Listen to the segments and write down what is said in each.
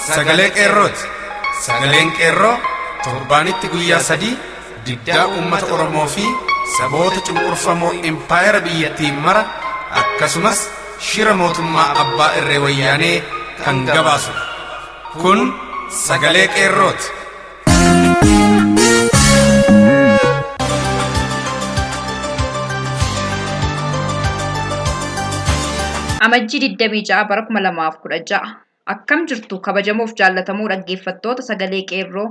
sagalee qeerrooti. Sagaleen qeerroo torbaanitti guyyaa sadii diddaa uummata Oromoo fi saboota cunqurfamoo impaayera biyyattiin mara akkasumas shira mootummaa abbaa irree wayyaanee kan gabaasudha. Kun sagalee qeerrooti. Amajjii 26 bara 2016 akkam jirtu kabajamuuf jaalatamuu dhaggeeffattoota sagalee qeerroo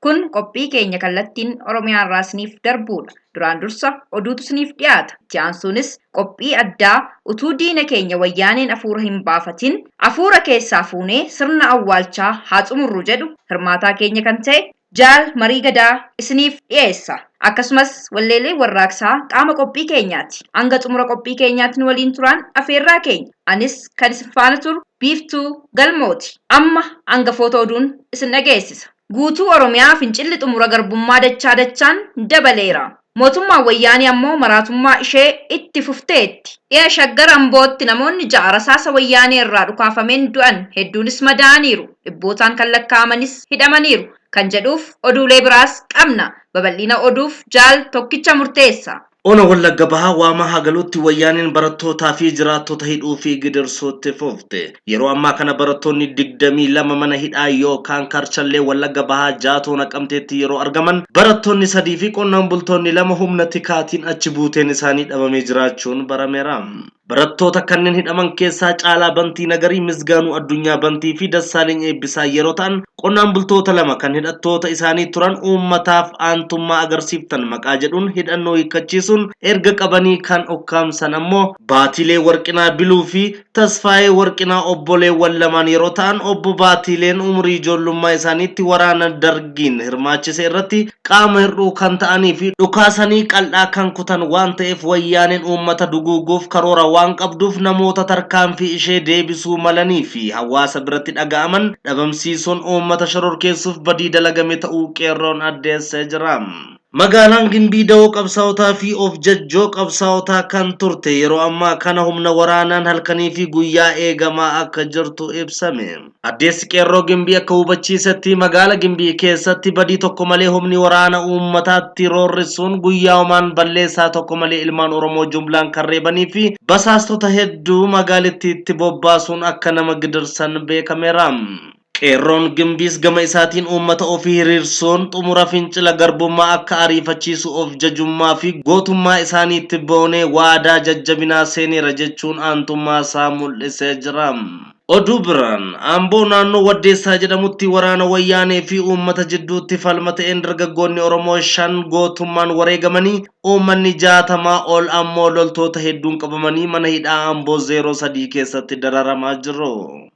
kun qophii keenya kallattiin Oromiyaa irraa isiniif darbuudha. Duraan dursa oduutu isiniif dhiyaata. Itti aansuunis qophii addaa utuu diina keenya wayyaaneen afuura hin baafatin afuura keessaa fuunee sirna awwaalchaa haa xumurru jedhu hirmaataa keenya kan ta'e Jaal Marii Gadaa isiniif dhiyeessa. Akkasumas walleelee warraaqsaa qaama qophii keenyaati. Hanga xumura qophii keenyaatiin waliin turaan afeerraa keenya. Anis kan isin faana turu Biiftuu Galmooti. Amma hangafoota oduun isin dhageessisa. Guutuu Oromiyaa fincilli xumura garbummaa dachaa dachaan dabaleera. Mootummaan wayyaanii ammoo maraatummaa ishee itti fufteetti. Dhiya Shaggar Ambootti namoonni 6 rasaasa wayyaanii irraa dhukaafameen du'an hedduunis madaa'aniiru. Dhibbootaan kan lakkaa'amanis hidhamaniiru. Kan jedhuuf oduulee biraas qabna. Babal'ina oduuf Jaal Tokkicha murteessa. Ona Wallagga Bahaa waama hagaluutti wayyaaniin barattootaa fi jiraattota hidhuu fi gidirsootti fufte. Yeroo ammaa kana barattoonni 22 mana hidhaa yookaan Karchallee Wallagga Bahaa Jaatoo Naqamteetti yeroo argaman barattoonni 3 fi qonnaan bultoonni 2 humna tikaatiin achi buuteen isaanii dhabamee jiraachuun barameera. Barattoota kanneen hidhaman keessaa Caalaa Bantii Nagarii, Misgaanuu Addunyaa Bantii fi Dassaaleny Eebbisaa yeroo ta'an qonnaan bultoota 2 kan hidhattoota isaanii turan uummataaf aantummaa agarsiiftan maqaa jedhuun hidhannoo hiikkachiisuun erga qabanii kan ukkaamsan ammoo Baatilee Warqinaa Biluu fi Tasfaayee Warqinaa obboleewwan lamaan yeroo ta'an obbo Baatileen umurii ijoollummaa isaaniitti waraana Dargiin hirmaachise irratti qaama hir'uu kan ta'anii fi dhukaasanii qal'aa kan kutan waan ta'eef wayyaaneen uummata duguuguuf karoora waan qabduuf namoota tarkaanfii ishee deebisuu malanii fi hawaasa biratti dhaga'aman dhabamsiisuun uummata shororkeessuuf badii dalagame ta'uu qeerroon addeessee jira. Magaalaan Gimbii da'oo qabsaa'otaa fi of jajjoo qabsaa'otaa kan turte yeroo ammaa kana humna waraanaan halkanii fi guyyaa eegamaa akka jirtu ibsame. Addeessi qeerroo Gimbii akka hubachiisetti magaala Gimbii keessatti badii tokko malee humni waraana uummataatti roorrisuun guyyaa homaan balleessaa tokko malee ilmaan Oromoo jumlaan kan reebanii fi basaastota hedduu magaalittiitti bobbaasuun akka nama gidirsan beekameera. Qeerroon Gimbiis gama isaatiin uummata ofii hiriirsuun xumura fincila garbummaa akka ariifachiisu of jajummaa fi gootummaa isaaniitti boonee waadaa jajjabinaa seeneera jechuun aantummaa isaa mul'isee jira. Oduu biraan Amboo naannoo Waddeessaa jedhamutti waraana wayyaanee fi uummata jidduutti falma ta'een dargaggoonni Oromoo 5 gootummaan wareegamanii uummanni 60 ol ammoo loltoota hedduun qabamanii mana hidhaa Amboo 03 keessatti dararamaa jiru.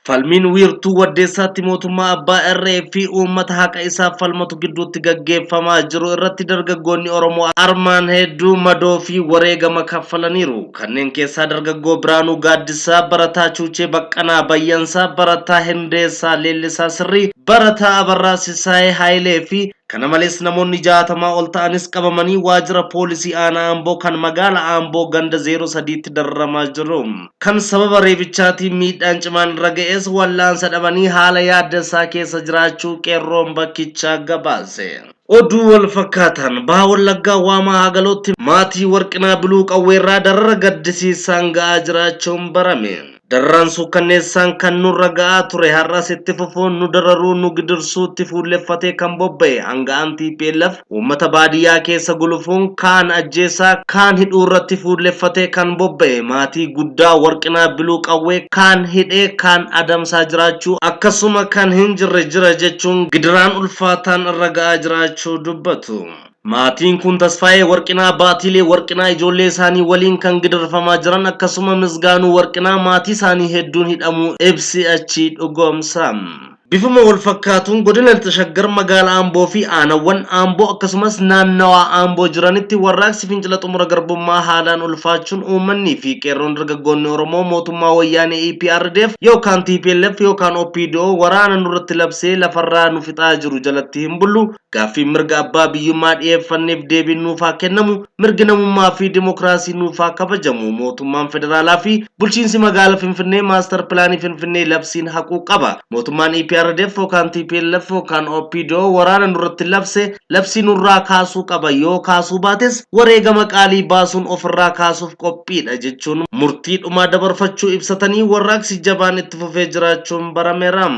Falmiin wiirtuu Waddeessaatti mootummaa abbaa irree fi uummata haqa isaaf falmatu gidduutti gaggeeffamaa jiru irratti dargaggoonni Oromoo armaan hedduu madoo fi wareegama kaffalaniiru. Kanneen keessaa dargaggoo Biraanuu Gaaddisaa, Barataa Chuuchee Baqqanaa Bayyansaa, Barataa Hendeessaa Leellisaa Sirrii, Barataa Abarraa Sisaayee Haayilee fi kana malees namoonni 60 ol ta'anis qabamanii waajjira poolisii aanaa Amboo kan magaala Amboo ganda 03tti dararamaa jiru. Kan sababa reebichaatiin miidhaan cimaan irra ga'es wallaansa dhabanii haala yaaddessaa keessa jiraachuu qeerroon bakkichaa gabaase. Oduu wal fakkaatan Baha Wallaggaa waamaa hagalootti maatii Warqinaa Biluu Qawweerraa darara gaddisiisaan ga'aa jiraachuun barame. Darraan suukkanneessaan kan nurra ga'aa ture har'as itti fufuun nu dararuu nu gidirsuutti fuulleffatee kan bobba'e hanga'aan TPLF uummata baadiyyaa keessa gulufuun kaan ajjeesaa kaan hidhuu irratti fuulleffatee kan bobba'e maatii guddaa Warqinaa Biluu Qawwee kaan hidhee kaan adamsaa jiraachuu akkasuma kan hin jirre jira jechuun gidiraan ulfaataan irra ga'aa jiraachuu dubbatu. Maatiin kun Tasfaayee Warqinaa, Baatilee Warqinaa ijoollee isaanii waliin kan gidirfamaa jiran akkasuma Misgaanuu Warqinaa maatii isaanii hedduun hidhamuu ibsi achi dhugoomsa. Bifuma wal fakkaatuun godina Shaggar magaalaa Amboo fi aanawwan Amboo akkasumas naannawaa Amboo jiranitti warraaqsi fincila xumura garbummaa haalaan ulfaachuun uummanni fi qeerroon dargaggoonni Oromoo mootummaa wayyaanee EPRDF yookaan TPLF yookaan OPDO waraana nurratti labsee lafarraa nu fixaa jiru jalatti hin bullu gaaffii mirga abbaa biyyummaa dhiyeeffanneef deebiin nuuf haa kennamu mirgi namummaa fi dimokiraasii nuuf haa kabajamu mootummaan federaalaa fi bulchiinsi magaalaa Finfinnee maaster pilaanii Finfinnee labsiin haquu qaba mootummaan EPRDF yookaan TPLF yookaan OPDO waraana nurratti labsi nurraa kaasuu qaba yoo kaasuu baates wareegama qaalii baasuun ofirraa kaasuuf qophiidha jechuun murtii dhumaa dabarfachuu ibsatanii warraaqsi jabaan itti fufee jiraachuun barameera.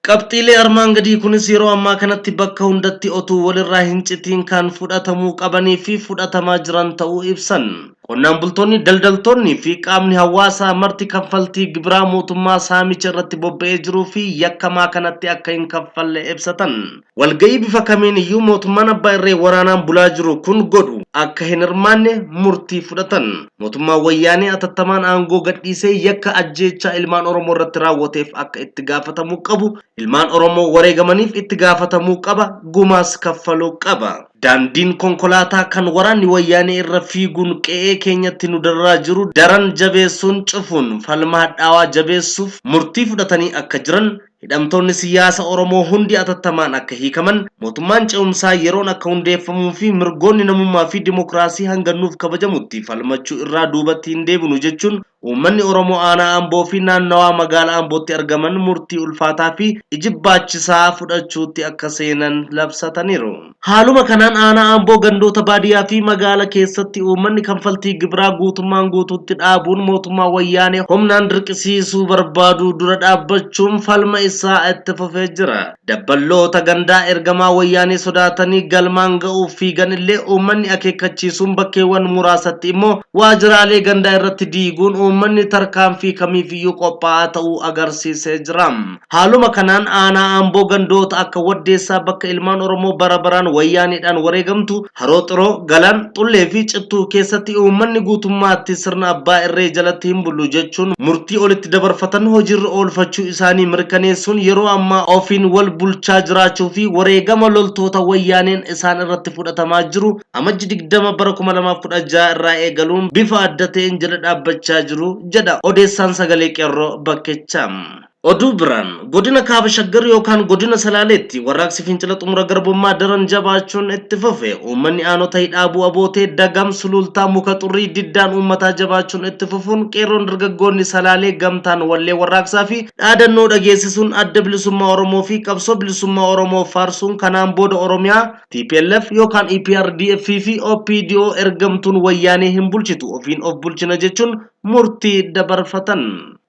Qabxiilee armaan gadii kunis yeroo ammaa kanatti bakka hundatti otuu walirraa hin citiin kan fudhatamuu qabanii fi fudhatamaa jiran ta'uu ibsan. Qonnaan bultoonni, daldaltoonni fi qaamni hawaasaa marti kaffaltii gibiraa mootummaa saamicha irratti bobba'ee jiruu fi yakkamaa kanatti akka hin kaffalle ibsatan. Walga'ii bifa kamiin iyyuu mootummaan abbaa irree waraanaan bulaa jiru kun godhu akka hin hirmaanne murtii fudhatan. Mootummaan wayyaanee atattamaan aangoo gadhiisee yakka ajjeechaa ilmaan Oromoo irratti raawwateef akka itti gaafatamuu qabu, ilmaan Oromoo wareegamaniif itti gaafatamuu qaba, gumaas kaffaluu qaba. Daandiin konkolaataa kan waraanni wayyaanee irra fiiguun qe'ee keenyatti nu darraa jiru daran jabeessuun cufuun falma hadhaawaa jabeessuuf murtii fudhatanii akka jiran, hidhamtoonni siyaasa Oromoo hundi atattamaan akka hiikaman, mootummaan ce'umsaa yeroon akka hundeeffamuu fi mirgoonni namummaa fi dimokiraasii hangannuuf kabajamutti falmachuu irraa duubatti hin deebinu jechuun uummanni Oromoo aanaa Amboo fi naannawaa magaalaa Ambootti argaman murtii ulfaataa fi ijibaachisaa fudhachuutti akka seenan labsataniiru. Haaluma kanaan aanaa Amboo gandoota baadiyyaa fi magaalaa keessatti uummanni kanfaltii gibiraa guutummaan guutuutti dhaabuun mootummaa wayyaanee humnaan dirqisiisuu barbaadu dura dhaabbachuun falma isaa itti fufee jira. Dabballoota gandaa ergamaa wayyaanee sodaatanii galmaan ga'uuf fiigan illee uummanni akeekkachiisuun bakkeewwan muraasatti immoo waajjiraalee gandaa irratti diiguun uummanni tarkaanfii kamiifiyyuu qophaa'aa ta'uu agarsiisee jira. Haaluma kanaan aanaa Amboo gandoota akka Waddeessaa bakka ilmaan Oromoo bara baraan wayyaaneedhaan wareegamtu, Haroo Xiroo, Galaan, Xullee fi Cittuu keessatti uummanni guutummaatti sirna abbaa irree jalatti hin bulu jechuun murtii olitti dabarfatan hojiirra oolfachuu isaanii mirkaneessuun yeroo ammaa ofiin wal bulchaa jiraachuu fi wareegama loltoota wayyaaneen isaan irratti fudhatamaa jiru amajji 20 bara 2016 irraa eegaluun bifa adda ta'een jala dhaabbachaa jiru jedha odeessaan sagalee qeerroo bakkecha. Oduu biraan godina kaaba shaggar yookaan godina salaaleetti warraaqsi fincila xumura garbummaa daran jabaachuun itti fufe uummanni aanota hidhaabuu abootee dagam sulultaa muka xurrii diddaan uummataa jabaachuun itti fufuun qeerroon dargaggoonni salaalee gamtaan wallee warraaqsaa fi dhaadannoo dhageessisuun adda bilisummaa Oromoo fi qabsoo bilisummaa Oromoo faarsuun kanaan booda Oromiyaa TPLF yookaan EPRDF fi OPDO ergamtuun wayyaanee hin bulchitu ofiin of bulchina jechuun murtii dabarfatan.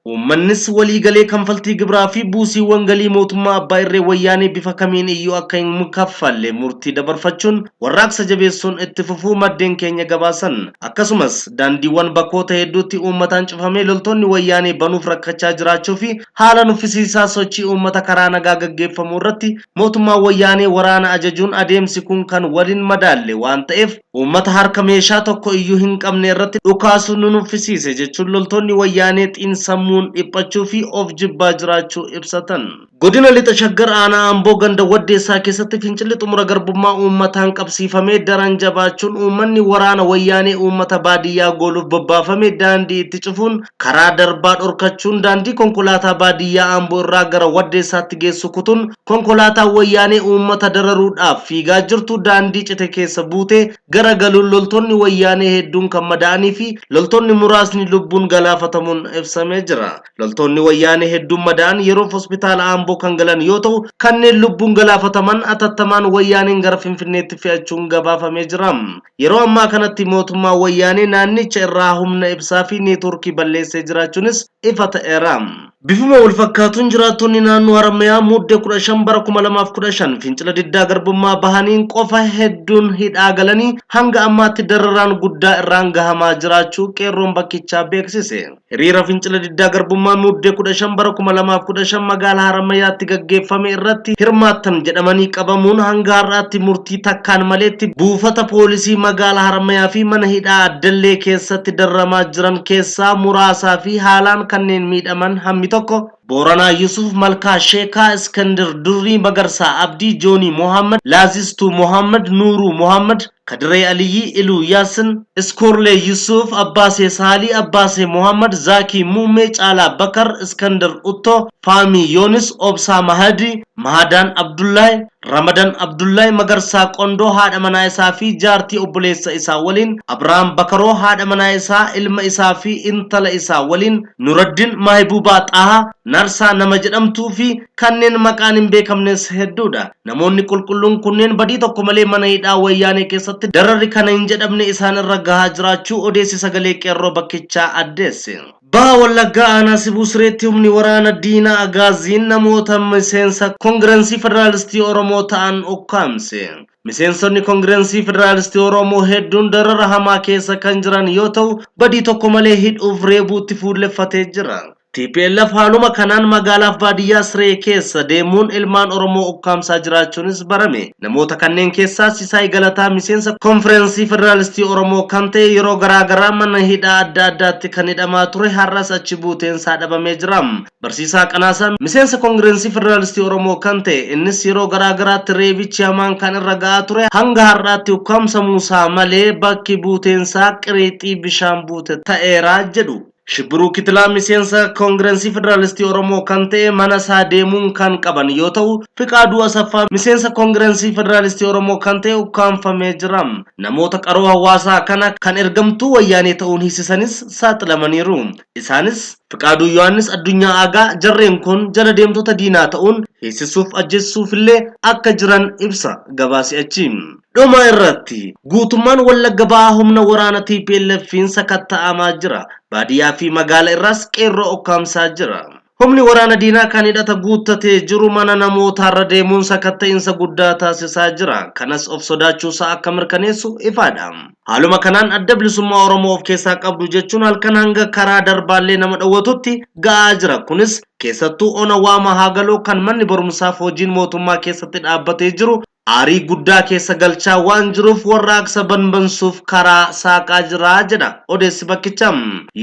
Uummannis waliigalee kanfaltii gibiraa fi buusiiwwan galii mootummaa abbaa irree wayyaanee bifa kamiin iyyuu akka hin kaffalle murtii dabarfachuun warraaqsa jabeessuun itti fufuu maddeen keenya gabaasan. Akkasumas daandiiwwan bakkoota hedduutti uummataan cufamee loltoonni wayyaanee banuuf rakkachaa jiraachuu fi haala nuffisiisaa sochii uummata karaa nagaa gaggeeffamuu irratti mootummaa wayyaanee waraana ajajuun adeemsi kun kan waliin madaalle waan ta'eef uummata harka meeshaa tokko iyyuu hin qabne irratti dhukaasuun nu nuffisiise jechuun loltoonni wayyaanee xiinsammuu dhiphachuu fi of jibbaa jiraachuu ibsatan. Godina lixa shaggar aanaa Amboo ganda Waddeessaa keessatti fincilli xumura garbummaa uummataan qabsiifamee daran jabaachuun uummanni waraana wayyaanee uummata baadiyyaa gooluuf bobbaafame daandii itti cufuun karaa darbaa dhorkachuun daandii konkolaataa baadiyyaa Amboo irraa gara Waddeessaatti geessu kutuun konkolaataa wayyaanee uummata dararuudhaaf fiigaa jirtu daandii cite keessa buutee gara galuun loltoonni wayyaanee hedduun kan madaa'anii fi loltoonni muraasni lubbuun galaafatamuun ibsamee jira. Loltoonni wayyaanee hedduun madaa'an yeroo hospitaala Amboo kan galan yoo ta'u kanneen lubbuun galaafataman atattamaan wayyaaneen gara Finfinneetti fe'achuun gabaafamee jira. Yeroo ammaa kanatti mootummaa wayyaanee naannicha irraa humna ibsaa fi neetworkii balleessee jiraachuunis ifa ta'eera. Bifuma wal fakkaatuun jiraattonni naannoo Haramayaa muddee 15 bara 2015 fincila diddaa garbummaa bahaniin qofa hedduun hidhaa galanii hanga ammaatti dararaan guddaa irraan gahamaa jiraachuu qeerroon bakkichaa beeksise. Hiriira fincila diddaa garbummaa muddee 15 bara 2015 magaalaa Haramayaatti gaggeeffame irratti hirmaattan jedhamanii qabamuun hanga har'aatti murtii takkaan maleetti buufata poolisii magaalaa Haramayaa fi mana hidhaa Addallee keessatti dararamaa jiran keessaa muraasaa fi haalaan kanneen miidhaman hammi tokko Boranaa Yusuf Malkaa Sheekaa Iskandir Durrii Magarsaa Abdii Jooni Mohammad Lazistu Mohammad Nuru Mohammad Kadree Aliyi Ilu Yasin Iskorle Yusuf Abbase Sali Abbase Mohammad Zaki Muummee Caalaa Bakar Iskandar Utto Fahmi Yonis Obsaa Mahadi Mahadan Abdullahi, Ramadan Abdullahi Magarsa Qondo haadha manaa isaa fi jaartii obboleessa isaa waliin, Abrahaam Bakaroo haadha manaa isaa, ilma isaa fi intala isaa waliin, Nuruddin Mahbuba Xaha Narsaa nama jedhamtuu fi kanneen maqaan hin beekamnes hedduudha. Namoonni qulqulluun kunneen badii tokko malee mana hidhaa wayyaanee keessatti dararri kana hin jedhamne isaan irra gahaa jiraachuu odeessi sagalee qeerroo bakkichaa addeesse. Wallagga aanaa Sibuu Sireetti humni waraana diinaa agaaziin namoota miseensa Koongirensii Federaalistii Oromoo ta'an ukkaamse. Miseensonni Koongirensii Federaalistii Oromoo hedduun darara hamaa keessa kan jiran yoo ta'u, badii tokko malee hidhuuf reebuutti fuulleffatee jira. TPLF haaluma kanaan magaalaaf baadiyyaa Siree keessa deemuun ilmaan Oromoo ukkaamsaa jiraachuunis barame. Namoota kanneen keessaa Sisaay Galataa miseensa Konferensii Federaalistii Oromoo kan ta'e yeroo garaagaraa mana hidhaa adda addaatti kan hidhamaa ture har'as achi buuteensaa dhabamee jira. Barsiisaa Qanaasaa miseensa Konferensii Federaalistii Oromoo kan ta'e innis yeroo garaagaraatti reebichi hamaan kan irra ga'aa ture hanga har'aatti ukkaamsamuusaa malee bakki buuteensaa Qireexii bishaan buute ta'eera jedhu. Shibbiruu Kitilaa miseensa Koongirensii Federaalistii Oromoo kan ta'e mana isaa deemuun kan qaban yoo ta'u, Fiqaaduu Asaffaa miseensa Koongirensii Federaalistii Oromoo kan ta'e ukkaanfamee jira. Namoota qaroo hawaasaa kana kan ergamtuu wayyaanee ta'uun hiisisanis saaxilamaniiru. Isaanis Fiqaaduu Yohaannis Addunyaa Aagaa jarreen kun jala deemtota diinaa ta'uun hiisisuuf ajjeesuuf illee akka jiran ibsa gabaasi achi. Dhuma irratti guutummaan Wallagga Bahaa humna waraana TPLF'n sakatta'amaa jira. Baadiyyaa fi magaala irraas qeerroo ukkaamsaa jira. Humni waraana diinaa kan hidhata guuttatee jiru mana namootarra deemuun sakatta'insa guddaa taasisaa jira. Kanas of sodaachuusaa akka mirkaneessu ifaadha. Haaluma kanaan adda bilisummaa Oromoo of keessaa qabdu jechuun halkan hanga karaa darbaallee nama dhawwatutti ga'aa jira. Kunis keessattuu ona waama haagaloo kan manni barumsaaf hojiin mootummaa keessatti dhaabbatee jiru aarii guddaa keessa galchaa waan jiruuf warraaqsa banbansuuf karaa saaqaa jira jedha odeessi bakkichaa.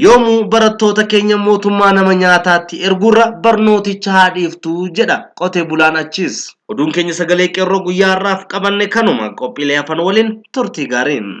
Yoomuu barattoota keenya mootummaa nama nyaataatti erguurra barnooticha haadhiiftuu jedha qotee bulaan achis. Oduun keenya sagalee qeerroo guyyaa har'aaf qabanne kanuma. Qophiilee hafan waliin turtii gaariin.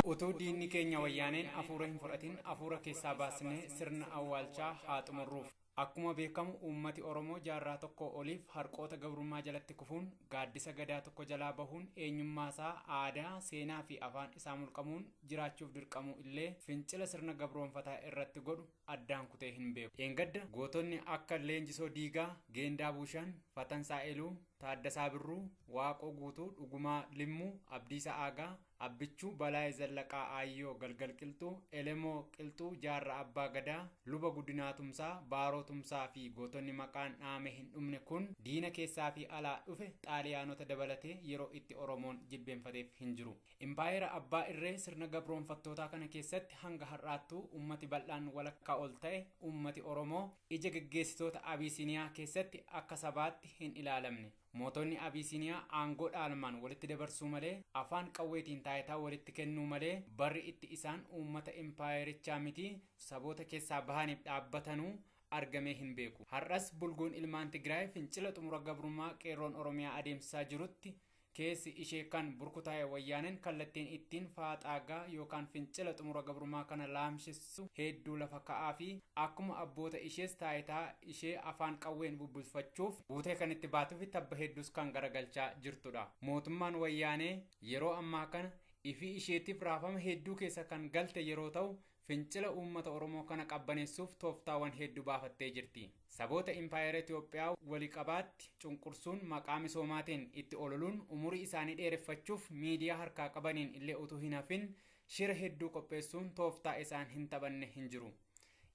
Utuu diinni keenya wayyaaneen afuura hin fudhatin afuura keessaa baasnee sirna awwaalchaa haa xumurruuf. Akkuma beekamu uummati Oromoo jaarraa tokko oliif harqoota gabrummaa jalatti kufuun gaaddisa gadaa tokko jalaa bahuun eenyummaasaa, aadaa, seenaa fi afaan isaa mulqamuun jiraachuuf dirqamu illee fincila sirna gabroonfataa irratti godhu addaan kutee hin beeku. Dheengadda gootonni akka Leenjisoo Diigaa, Geendaa Buushaan, Fatansaa Eluu, Taaddasaa Birruu, Waaqoo Guutuu, Dhugumaa Limmuu, Abdiisaa Aagaa, Abbichuu Balaayee Zallaqaa Aayyoo Galgal Qilxuu, Elemoo Qilxuu, Jaarraa Abbaa Gadaa, Luba Guddinaa Tumsaa, Baaroo Tumsaa fi gootonni maqaan dhaame hin dhumne kun diina keessaa fi alaa dhufe xaaliyaanota dabalatee yeroo itti Oromoon jilbeenfateef hin jiru. Impaayera Abbaa Irree sirna gabroonfattootaa kana keessatti hanga har'aattuu ummati bal'aan walakkaa ol ta'e ummati Oromoo ija geggeessitoota Abiisiniyaa keessatti akka sabaatti hin ilaalamne. Mootonni Abiisiniyaa aangoo dhaalmaan walitti dabarsuu malee afaan qawweetiin taayitaa walitti kennuu malee barri itti isaan uummata impaayerichaa miti saboota keessaa bahaniif dhaabbatanuu argamee hin beeku. Har'as bulguun ilmaan Tigraay fincila xumura gabrummaa qeerroon Oromiyaa adeemsisaa jirutti keessi ishee kan burkutaa'e wayyaaneen kallattiin ittiin faaxaagaa yookaan fincila xumura gabrummaa kana laamsessu hedduu lafa ka'aa fi akkuma abboota ishees taayitaa ishee afaan qawween bubbulfachuuf buutee kan itti baatuuf tabba hedduus kan garagalchaa jirtudha. Mootummaan wayyaanee yeroo ammaa kana ifii isheetiif raafama hedduu keessa kan galte yeroo ta'u fincila uummata Oromoo kana qabbaneessuuf tooftaawwan hedduu baafattee jirti. Saboota impaayera Itoophiyaa walii qabaatti cunqursuun maqaa misoomaatiin itti ololuun umurii isaanii dheereffachuuf miidiyaa harkaa qabaniin illee utuu hin hafin shira hedduu qopheessuun tooftaa isaan hin taphanne hin jiru.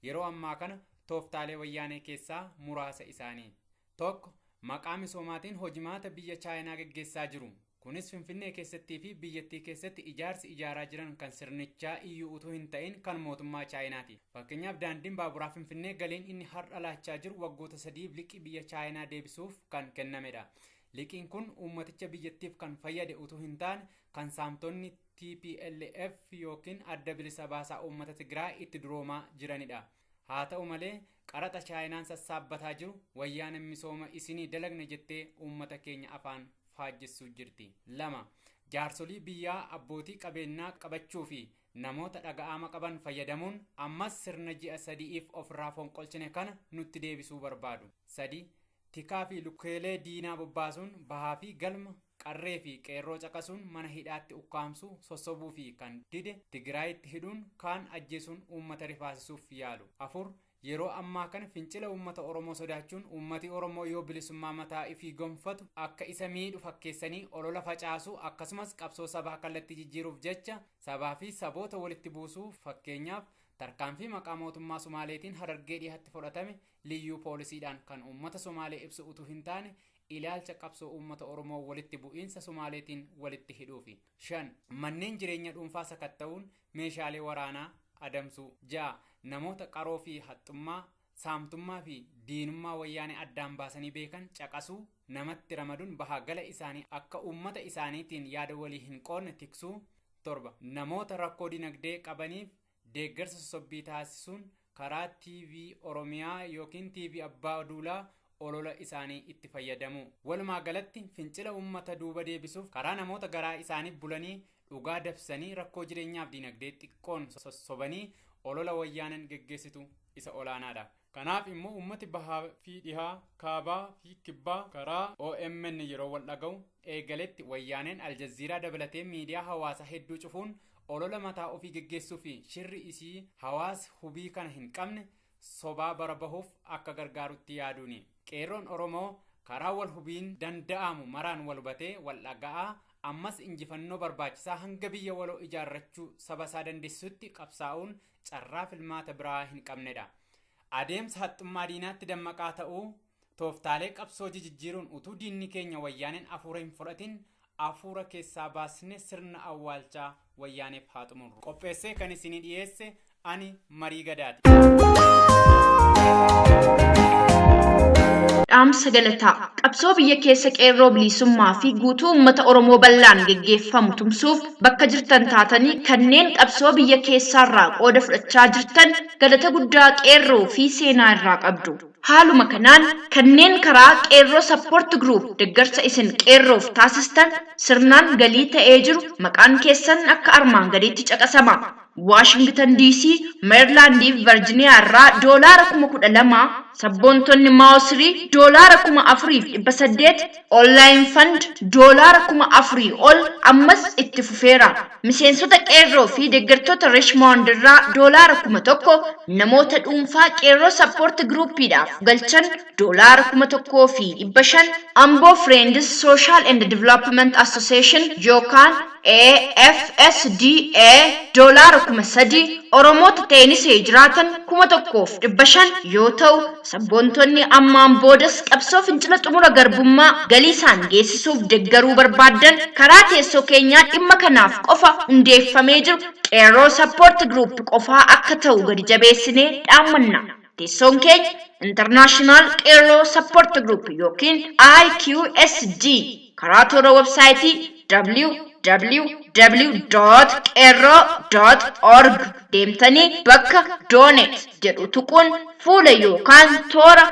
Yeroo ammaa kana tooftaalee wayyaanee keessaa muraasa isaanii. Tokko maqaa misoomaatiin hojimaata biyya Chaayinaa gaggeessaa jiru. Kunis Finfinnee keessattii fi biyyattii keessatti ijaarsi ijaaraa jiran kan sirnichaa iyyuu utuu hin ta'in kan mootummaa Chaayinaati. Fakkeenyaaf daandiin baaburaa Finfinnee galiin inni har'a laachaa jiru waggoota 3 liqii biyya Chaayinaa deebisuuf kan kennamedha. Liqiin kun uummaticha biyyattiif kan fayyade utuu hin taane kan saamtonni TPLF yookiin adda bilisa baasaa uummata Tigraay itti duroomaa jiranidha. Haa ta'u malee qaraxa Chaayinaan sassaabbataa jiru wayyaaneen misooma isinii dalagne jettee uummata keenya afaan faajjessuu jirti. 2. Jaarsolii biyyaa abbootii qabeenyaa qabachuu fi namoota dhaga'ama qaban fayyadamuun ammas sirna ji'a sadiif ofirraa fonqolchine kana nutti deebisuu barbaadu. 3. Tikaa fi lukkeelee diinaa bobbaasuun bahaa fi galma qarree fi qeerroo caqasuun mana hidhaatti ukkaamsuu sossobuu fi kan dide Tigraayitti hidhuun kaan ajjeesuun uummata rifaasisuuf yaalu. 4. Yeroo ammaa kana fincila uummata Oromoo sodaachuun uummati Oromoo yoo bilisummaa mataa ifii gonfatu akka isa miidhu fakkeessanii olola facaasuu akkasumas qabsoo sabaa kallattii jijjiiruuf jecha sabaa fi saboota walitti buusuu fakkeenyaaf tarkaanfii maqaa mootummaa Somaaleetiin Harargee dhiyaatti fudhatame liyyuu poolisiidhaan kan uummata Somaalee ibsu utuu hin taane ilaalcha qabsoo uummata Oromoo walitti bu'iinsa Somaaleetiin walitti hidhuufi. 5. Manneen jireenya dhuunfaa sakatta'uun meeshaalee waraanaa adamsuu. 6. Namoota qaroo fi haxxummaa saamtummaa fi diinummaa wayyaanee addaan baasanii beekan caqasuu namatti ramaduun bahaa gala isaanii akka uummata isaaniitiin yaada walii hin qoodne tiksuu. 7. Namoota rakkoo dinagdee qabaniif deeggarsa sossobbii taasisuun karaa TV Oromiyaa yookiin TV Abbaa Duulaa olola isaanii itti fayyadamu. Walumaa galatti fincila uummata duuba deebisuuf karaa namoota garaa isaanii bulanii dhugaa dabsanii rakkoo jireenyaaf dinagdee xiqqoon sossobanii olola wayyaaneen geggeessitu isa olaanaadha. Kanaaf immoo uummati bahaa fi dhihaa kaabaa fi kibbaa karaa OMN yeroo wal dhaga'u eegaletti wayyaaneen Aljaziiraa dabalatee miidiyaa hawaasaa hedduu cufuun olola mataa ofii geggeessuu fi shirri isii hawaasa hubii kana hin qabne sobaa bara bahuuf akka gargaarutti yaaduuni. Qeerroon Oromoo karaa wal hubiin danda'amu maraan wal hubatee wal dhaga'aa ammas injifannoo barbaachisaa hanga biyya waloo ijaarrachuu saba isaa dandeessisutti qabsaa'uun carraa filmaata biraa hin qabnedha. Adeemsa haxxummaa diinaatti dammaqaa ta'uu tooftaalee qabsoo jijjiiruun utuu diinni keenya wayyaaneen afuura hin fudhatin afuura keessaa baasne sirna awwaalchaa wayyaaneef haa xumurru. Qopheessee kan isinii dhiyeesse ani Marii Gadaati. Dhaamsa galataa qabsoo biyya keessa qeerroo bilisummaa fi guutuu uummata Oromoo bal'aan geggeeffamu tumsuuf bakka jirtan taatanii kanneen qabsoo biyya keessaarraa qooda fudhachaa jirtan galata guddaa qeerroo fi seenaa irraa qabdu. Haaluma kanaan kanneen karaa qeerroo support group deeggarsa isin qeerroof taasistan sirnaan galii ta'ee jiru maqaan keessan akka armaan gadiitti caqasama. Washington DC, Maryland fi Virginia irraa $12,000, sabboontonni Mausrii $4,800, online fund $4,000 ol ammas itti fufeera. Miseensota qeerroo fi deeggartoota Richmond irraa $1,000, namoota dhuunfaa qeerroo support groupiidhaaf galchan $1,500, Ambo Friends Social and Development Association yookaan AFSDA $3,000, Oromoota teenisee jiraatan $1,500 yoo ta'u sabboontonni ammaan boodas qabsoo fincila xumura garbummaa galii isaan geessisuuf deeggaruu barbaadan karaa teessoo keenyaa dhimma kanaaf qofa hundeeffamee jiru qeerroo support group qofaa akka ta'u gadi jabeessinee dhaammanna. Teessoon keenya International Qeerroo Support Group yookiin IQSG karaa toora websaayitii www.qeerroo.org deemtanii bakka donate jedhu tuquun fuula yookaan toora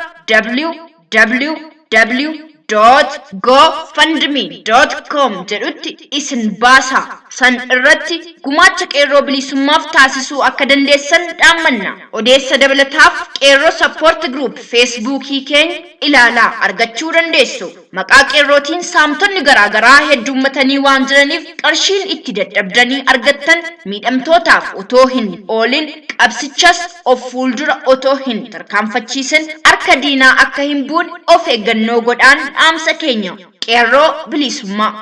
www.gofundme.com jedhutti isin baasa. San irratti gumaacha qeerroo bilisummaaf taasisuu akka dandeessan dhaammanna. Odeessa dabalataaf qeerroo support group Facebookii keenya ilaalaa argachuu dandeessu. Maqaa qeerrootiin saamtonni garaagaraa heddummatanii waan jiraniif qarshiin itti dadhabdanii argattan miidhamtootaaf otoo hin oolin qabsichas of fuuldura otoo hin tarkaanfachiisin harka diinaa akka hin buune of eeggannoo godhaan dhaamsa keenya. Qeerroo bilisummaa.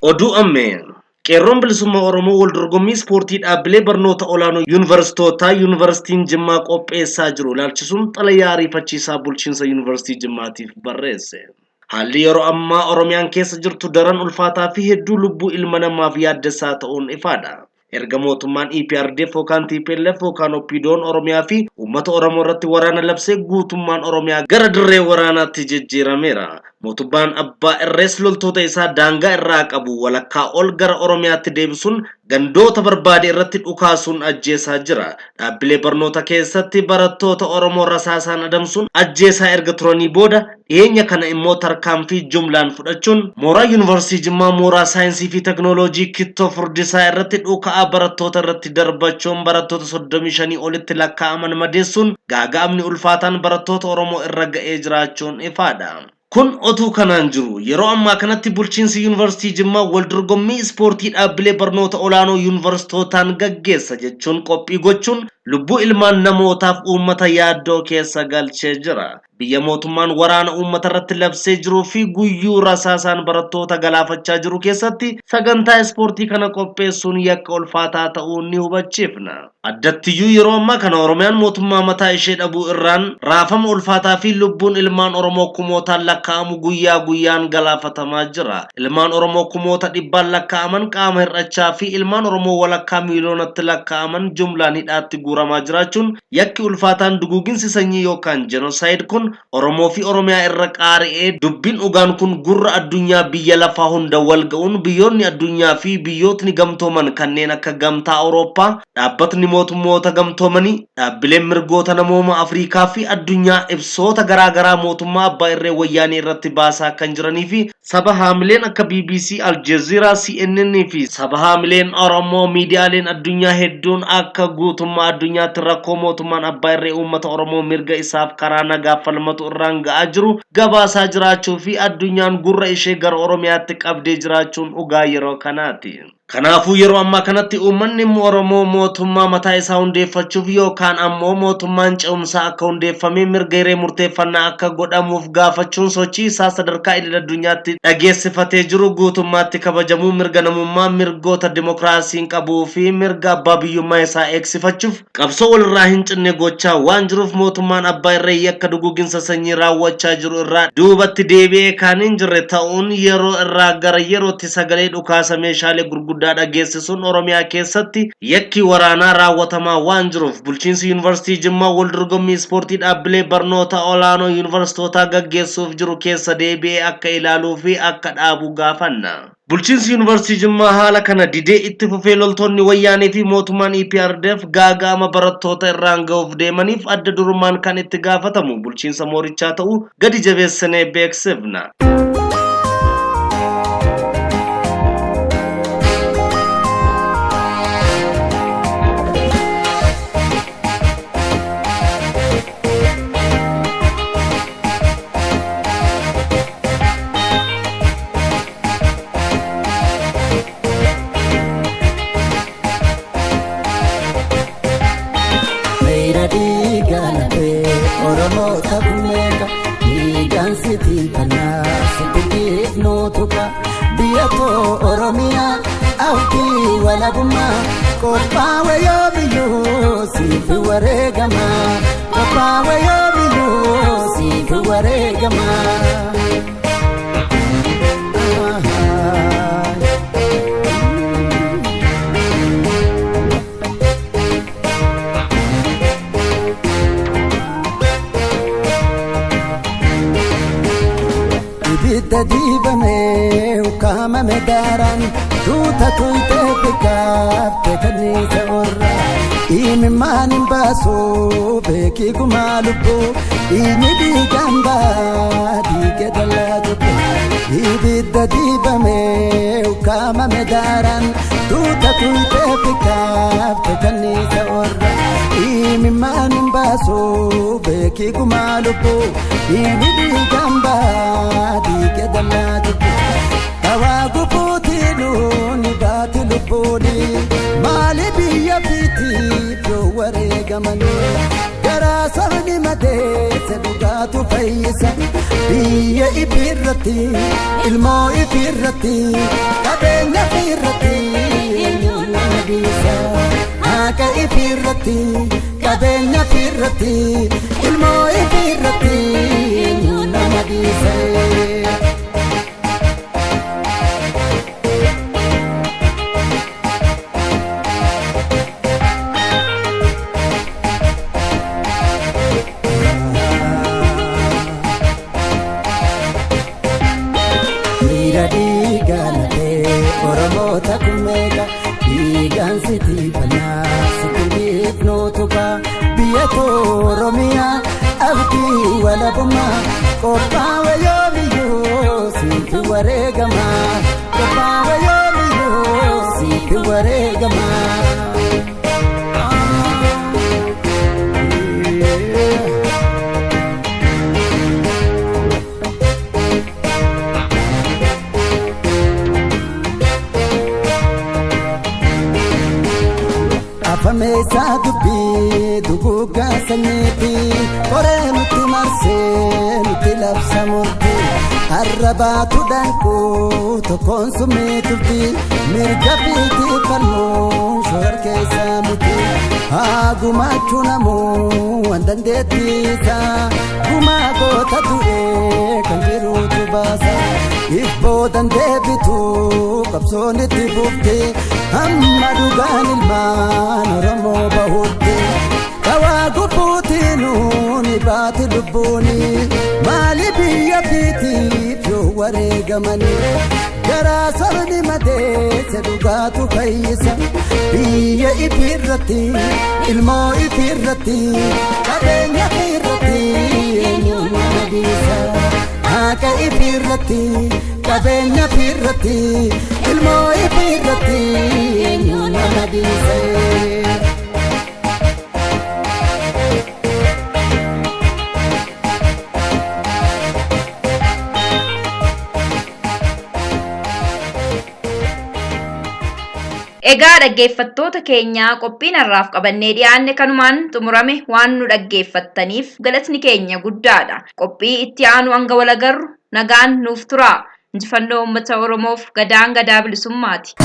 Oduu ammeen qeerroon bilisummaa Oromoo wal dorgommii ispoortii dhaabbilee barnoota olaanoo yuunivarsiitiin Jimmaa qopheessaa jiru ilaalchisuun xalayaa ariifachiisaa bulchiinsa yuunivarsiitii Jimmaatiif barreesse. Haalli yeroo ammaa Oromiyaan keessa jirtu daran ulfaataa fi hedduu lubbuu ilma namaaf yaaddessaa ta'uun ifaadha. Erga mootummaan EPRDF yookaan TPLF yookaan OPDO'n Oromiyaa fi uummata Oromoo irratti waraana labsee guutummaan Oromiyaa gara dirree waraanaatti jijjiirameera. mootummaan abbaa irrees loltoota isaa daangaa irraa qabu walakkaa ol gara Oromiyaatti deebisuun gandoota barbaade irratti dhukaasuun ajjeesaa jira. Dhaabbilee barnoota keessatti barattoota Oromoo rasaasaan adamsuun ajjeesaa erga turanii booda dhiyeenya kana immoo tarkaanfii jumlaan fudhachuun mooraa yuunivarsiitii Jimmaa mooraa saayinsii fi teknooloojii Kittoo Furdisaa irratti dhukaa barattoota irratti darbachuun barattoota 35 olitti lakkaa'aman madeessuun gaaga'amni ulfaataan barattoota Oromoo irra ga'ee jiraachuun ifaadha. Kun otuu kanaan jiru yeroo ammaa kanatti bulchiinsi yuunivarsiitii Jimmaa wal dorgommii ispoortii dhaabbilee barnoota olaanoo yuunivarsiitootaan gaggeessa jechuun qophii gochuun lubbuu ilmaan namootaaf uummata yaaddoo keessa galchee jira. Biyya mootummaan waraana uummata irratti labsee jiruu fi guyyuu rasaasaan barattoota galaafachaa jiru keessatti sagantaa ispoortii kana qopheessuun yakka ulfaataa ta'uu ni hubachiifna. Addattiyyuu yeroo ammaa kana Oromiyaan mootummaa mataa ishee dhabuu irraan raafama ulfaataa fi lubbuun ilmaan Oromoo kumootaan lakkaa'amu guyyaa guyyaan galaafatamaa jira. Ilmaan Oromoo kumoota dhibbaan lakkaa'aman qaama hir'achaa fi ilmaan Oromoo walakkaa miiliyoonatti lakkaa'aman jumlaan hidhaatti guuramaa jiraachuun yakki ulfaataan duguuginsi sanyii yookaan genocide kun Oromoo fi Oromiyaa irra qaari'ee dubbiin dhugaan kun gurra addunyaa biyya lafaa hunda wal ga'uun biyyoonni addunyaa fi biyyootni gamtooman kanneen akka gamtaa Awurooppaa, dhaabbatni mootummoota gamtoomanii, dhaabbileen mirgoota namooma Afrikaa fi addunyaa ibsoota garaagaraa mootummaa abbaa irree wayyaanii irratti baasaa kan jiranii fi saba haamileen akka BBC, Al Jazeera, CNN fi saba haamileen Oromoo miidiyaaleen addunyaa hedduun akka guutummaa addunyaatti rakkoo mootummaan abbaa irree uummata Oromoo mirga isaaf karaa nagaa falmatu irraan ga'aa jiru gabaasaa jiraachuu fi addunyaan gurra ishee gara Oromiyaatti qabdee jiraachuun dhugaa yeroo kanaati. Kanaafuu yeroo ammaa kanatti uummanni Oromoo mootummaa mataa isaa hundeeffachuuf yookaan ammoo mootummaan ce'umsaa akka hundeeffamee mirga hiree murteeffannaa akka godhamuuf gaafachuun sochii isaa sadarkaa idil addunyaatti dhageessifatee jiru guutummaatti kabajamuu mirga namummaa mirgoota dimokiraasiin qabuu fi mirga abbaa biyyummaa isaa eegsifachuuf qabsoo walirraa hin cinne gochaa waan jiruuf mootummaan abbaa irree yakka duguuginsa sanyii raawwachaa jiru irraa duubatti deebi'ee kan hin jirre ta'uun yeroo irraa gara yerootti sagalee dhukaasa meeshaalee gurguddaa dhageessisuun Oromiyaa keessatti yakki waraanaa raawwatamaa waan jiruuf bulchiinsi yuunivarsiitii Jimmaa wal dorgommii ispoortii dhaabbilee barnoota olaanoo yuunivarsiitootaa gaggeessuuf jiru keessa deebi'ee akka ilaaluu fi akka dhaabu gaafanna. Bulchiinsi yuunivarsiitii Jimmaa haala kana didee itti fufee loltoonni wayyaanii fi mootummaan EPRDF gaaga'ama barattoota irraan ga'uuf deemaniif adda durummaan kan itti gaafatamu bulchiinsa moorichaa ta'uu gadi jabeessinee beeksifna. Oromia auki wala guma kopa wayo bilu si waregama kopa wayo bilu si waregama Dibame ukama medaran tuta tuite pikap tekani seorra imi manin baso beki kumalupo imi digamba digedala jopo ibidda dibame ukama medaran tuta tuite pikap tekani seorra imi manin baso beki kumalupo imi digamba digedala jopo tawagu putiluni batilu poli mali biya piti pro waregamani gara sabni made sedugatu faisa biya ibirati ilmo ibirati kabenya ibirati nabisa aka ibirati kabenya ibirati ilmo ibirati nabisa dhugaa biyya Oromiyaa abdii walabummaa qophaa'e yoomiyyuu siif wareegamaa qophaa'e yoomiyyuu siif wareegamaa. Afamesa dubbi duguga sanyeti koree nuti marsee nuti labsa murti arrabatu danku tokkoon summee turti mirga fiitii falmuu shoor keessa miti haa gumaachuu namuu waan dandeettiisa gumaa goota du'ee kan jiruutu baasa ibboo dandeebitu qabsoon itti fufti amma dhugaan ilmaan Oromoo bahutti kawaa gufuutiinuuni baati lubbuuni maali biyya fiitiif yoo wareegamani garaa sabni madeesse dhugaatu fayyisa biyya ifirratti ilmoo ifirratti qabeenya ifirratti eenyuun nabisa haqa ifirratti qabeenya ifirratti ilmoo ifirratti eenyuun nabisa. Egaa dhaggeeffattoota keenyaa qophiin har'aaf qabannee dhiyaanne kanumaan xumurame waan nu dhaggeeffattaniif galatni keenya guddaadha. Qophii itti aanu hanga wal agarru nagaan nuuf turaa. Injifannoo uummata Oromoof gadaan gadaa bilisummaati.